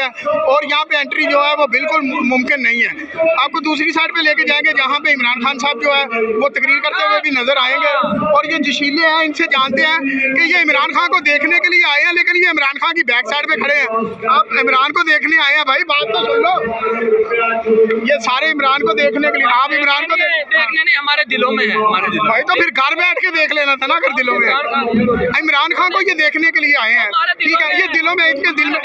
है और यहाँ पे एंट्री जो है वो बिल्कुल मुमकिन नहीं है। आपको दूसरी साइड पे लेके जाएंगे जहाँ पे इमरान खान साहब जो है वो तकरीर करते हुए भी नजर आएंगे और ये जोशीले हैं, इनसे जानते हैं कि ये इमरान खान को देखने के लिए आए हैं, लेकिन ये इमरान खान की बैक साइड पे खड़े हैं। आप इमरान को देखने आए हैं भाई, बात तो सुन लो। ये सारे इमरान को देखने के लिए, आप इमरान को देखने नहीं, हमारे दिलों में है, हमारे दिलों भाई। तो फिर घर बैठ के देख लेना था ना, अगर दिलों में इमरान खान को ये देखने के लिए आए हैं, ठीक है, ये दिलों में, इनके दिल में।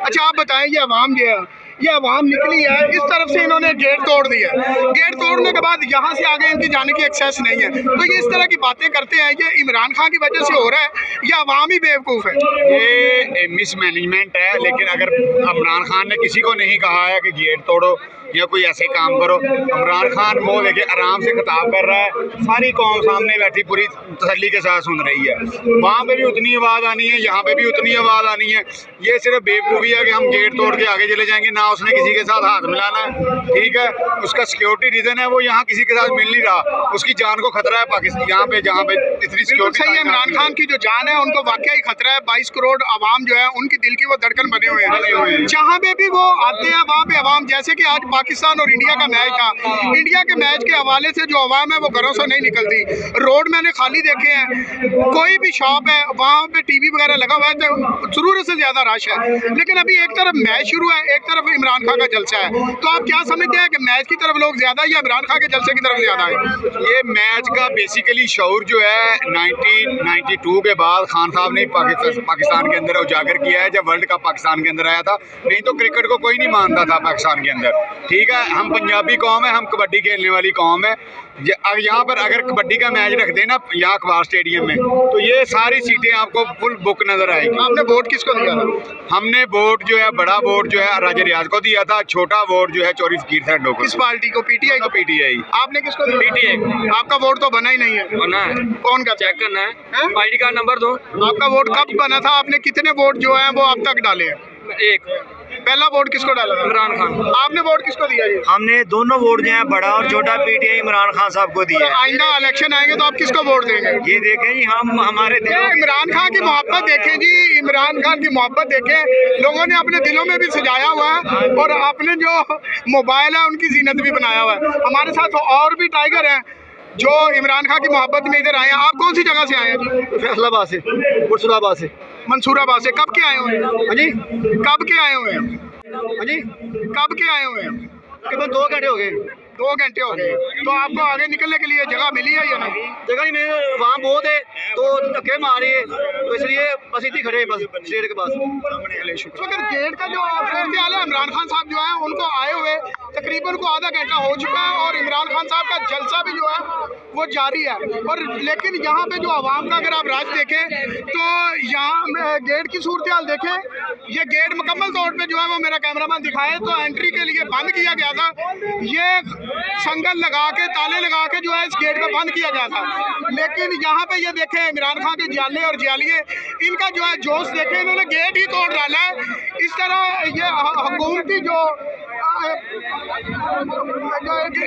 अच्छा आप बताएं, ये अवाम जो है, ये अवाम निकली है, इस तरफ से इन्होंने गेट तोड़ दिया। गेट तोड़ने के बाद यहाँ से आगे इनकी जाने की एक्सेस नहीं है, तो ये इस तरह की बातें करते हैं। ये इमरान खान की वजह से हो रहा है या अवाम ही बेवकूफ़ है? ये मिस मैनेजमेंट है, लेकिन अगर इमरान खान ने किसी को नहीं कहा है कि गेट तोड़ो या कोई ऐसे काम करो। इमरान खान वो देखिए आराम से खिताब कर रहा है, सारी कौम सामने बैठी पूरी तसल्ली के साथ सुन रही है। वहाँ पे भी उतनी आवाज़ आनी है, यहाँ पे भी उतनी आवाज़ आनी है। ये सिर्फ बेवकूफ़ी है कि हम गेट तोड़ के आगे चले जाएंगे, ना उसने किसी के साथ हाथ मिलाना है, ठीक है। उसका सिक्योरिटी रीज़न है, वो यहाँ किसी के साथ मिल नहीं रहा, उसकी जान को खतरा है पाकिस्तान यहाँ पे, जहाँ पे इतनी सिक्योरिटी सही है। इमरान खान की जो जान है उनको वाकई खतरा है। 22 करोड़ आवाम जो है उनकी दिल की वो धड़कन बने हुए हैं। जहाँ पे भी वो आते हैं वहाँ पे आवाम, जैसे कि आज पाकिस्तान और इंडिया का मैच था, इंडिया के मैच के हवाले से जो आवाम है वो घरों से नहीं निकलती। रोड मैंने खाली देखे हैं, कोई भी शॉप है वहाँ पे टीवी वगैरह लगा हुआ है तो जरूरत से ज़्यादा रश है। लेकिन अभी एक तरफ मैच शुरू है, एक तरफ इमरान खान का जलसा है, तो आप क्या समझते हैं कि मैच की तरफ लोग ज़्यादा या इमरान खान के जलसे की तरफ ज़्यादा है? ये मैच का बेसिकली शऊर जो है 1992 के बाद खान साहब ने पाकिस्तान के अंदर उजागर किया है, जब वर्ल्ड कप पाकिस्तान के अंदर आया था। नहीं तो क्रिकेट को कोई नहीं मानता था पाकिस्तान के अंदर, ठीक है। हम पंजाबी कौम है, हम कबड्डी खेलने वाली कौम है। यहाँ पर अगर कबड्डी का मैच रख देना यहाँ अखबार स्टेडियम में, तो ये सारी सीटें आपको फुल बुक नजर आएगी। आपने वोट किसको दिया था? हमने वोट जो है, बड़ा वोट जो है राजा रियाज को दिया था, छोटा वोट जो है चौरी फकीर साहब को। किस पार्टी को? पीटीआई को? पीटीआई। आपने किसको दिया? पीटीआई। आपका वोट तो बना ही नहीं है। बना है, कौन का चेक करना है, आईडी कार्ड नंबर दो। आपका वोट कब बना था? आपने कितने वोट जो है वो अब तक डाले हैं? एक। पहला वोट किसको डाला था? इमरान खान। आपने वोट किसको दिया जी? हमने दोनों वोट जो है, बड़ा और छोटा, पीटीआई इमरान खान साहब को दिया। आइंदा इलेक्शन आएंगे तो आप किसको वोट देंगे? ये देखें जी, हम हमारे दिलों में इमरान खान की मोहब्बत देखें जी, इमरान खान की मोहब्बत देखें। लोगों ने अपने दिलों में भी सजाया हुआ है और अपने जो मोबाइल है उनकी जीनत भी बनाया हुआ है। हमारे साथ और भी टाइगर हैं जो इमरान खान की मोहब्बत में इधर आए हैं। आप कौन सी जगह से आए हैं? फैसलाबाद से, मंसूराबाद से। मंसूराबाद से। कब के आए हुए हैं? हाँ जी, कब के आए हुए हैं? हाँ जी, कब के आए हुए हैं? तकरीबन 2 घंटे हो गए। 2 घंटे हो गए। तो आपको आगे निकलने के लिए जगह मिली है या नहीं? जगह ही नहीं, वहाँ बहुत है तो धक्के मारे, तो इसलिए बस इतनी खड़े हैं, बस स्टेट के पास। तो अगर गेट का जो सूरत हाल है, इमरान खान साहब जो है उनको आए हुए तकरीबन को आधा घंटा हो चुका है और इमरान खान साहब का जलसा भी जो है वो जारी है। और लेकिन यहाँ पे जो आवाम का अगर आप राज देखें तो यहाँ गेट की सूरत हाल देखें, ये गेट मुकम्मल तौर पे जो है वो मेरा कैमरामैन दिखाए तो एंट्री के लिए बंद किया गया था। ये संगल लगा के, ताले लगा के जो है इस गेट को बंद किया गया था। लेकिन यहाँ पे ये देखें इमरान खान के जाले और जालिए, इनका जो है जोश देखें, इन्होंने गेट ही तोड़ डाला है। इस तरह ये हुकूमती जो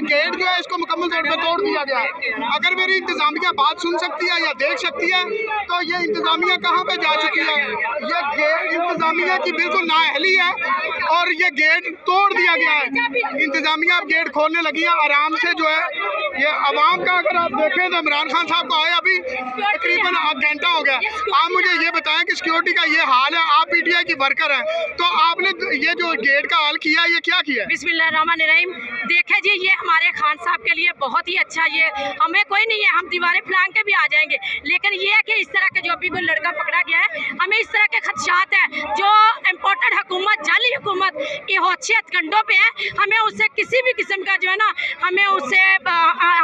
गेट जो है इसको मुकम्मल तौर पर तोड़ दिया गया है। अगर मेरी इंतजामिया बात सुन सकती है या देख सकती है तो ये इंतजामिया कहाँ पे जा चुकी है? ये गेट इंतजामिया की बिल्कुल नाअहली है और ये गेट तोड़ दिया गया है। इंतजामिया अब गेट खोलने लगी है आराम से जो है। ये आवाम का अगर आप देखें तो इमरान खान साहब को आए अभी तकरीबन आधा घंटा हो गया। आप मुझे ये बताएं कि सिक्योरिटी का ये हाल है, आप पीटीआई की वर्कर हैं, तो आपने ये जो गेट का हाल किया ये क्या किया? बिस्मिल्लाहिर्रहमानिर्रहीम। देखे जी, ये हमारे खान साहब के लिए बहुत ही अच्छा, ये हमें कोई नहीं है, हम दीवारें फलांग के भी आ जाएंगे, लेकिन ये है कि इस तरह के जो अभी वो लड़का पकड़ा गया है, हमें इस तरह के खदशात है जो इम्पोर्टेड हुकूमत, जाली हुकूमत ये होशियत कंडों पे है। हमें उससे किसी भी किस्म का जो है ना, हमें उससे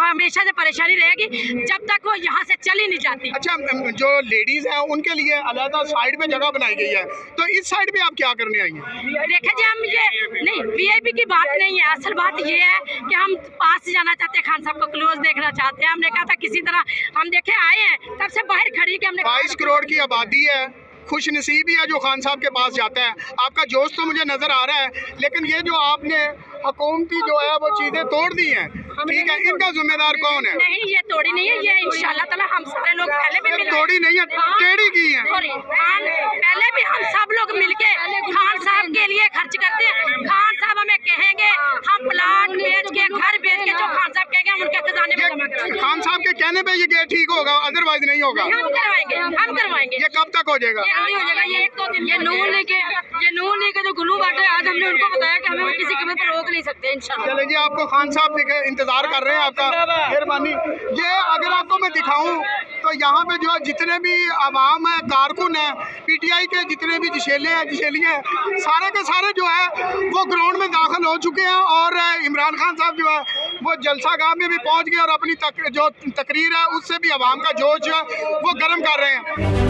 हमेशा से परेशानी रहेगी जब तक वो यहाँ से चली नहीं जाती। अच्छा, जो लेडीज हैं उनके लिए अलग साइड में जगह बनाई गई है, तो इस साइड पे आप क्या करने आई हैं? देखे जी, हम ये नहीं वीआईपी की बात नहीं है, असल बात ये है कि हम पास से जाना चाहते हैं, खान साहब को क्लोज देखना चाहते हैं। हमने कहा था किसी तरह हम देखे आए हैं, तब से बाहर खड़ी के हमने 22 करोड़ की आबादी है, खुश नसीबी है जो खान साहब के पास जाता है। आपका जोश तो मुझे नज़र आ रहा है, लेकिन ये जो आपने हुकूमती जो है वो चीज़ें तोड़ दी हैं, ठीक है, इनका जिम्मेदार कौन है? नहीं, ये तोड़ी नहीं है, ये इंशाल्लाह ताला हम सारे लोग पहले भी ये मिल तोड़ी नहीं है, टेढ़ी की है। सॉरी खान, पहले भी हम सब लोग मिलके खान साहब के लिए खर्च करते हैं। खान साहब हमें कहेंगे, हम प्लाट बेच के, घर बेच के, जो खान साहब कहेंगे हम उनके खजाने में जमा ये कराएंगे। खान साहब के कहने पे ये गेट ठीक होगा, अदरवाइज नहीं होगा। हम करवाएंगे, हम करवाएंगे। ये कब तक हो जाएगा? ये नहीं हो जाएगा, ये एक दो दिन। ये नून लेके जो गुलू बांटे, आज हमने उनको बताया कि हमें किसी कीमत पर रोक नहीं सकते इंशाल्लाह। चले जी, आपको खान साहब देखे इंतजार कर रहे हैं आपका, मेहरबानी। ये अगर आपको मैं दिखाऊं तो यहाँ पे जो है जितने भी आवाम है, कारकुन है, पीटीआई के जितने भी जशेले हैं, जशेलियाँ हैं, सारे के सारे जो है वो ग्राउंड में दाखिल हो चुके हैं और इमरान खान साहब जो है वो जलसा गाह में भी पहुँच गए और अपनी जो तकरीर है उससे भी आवाम का जोश जो है वो गर्म कर रहे हैं।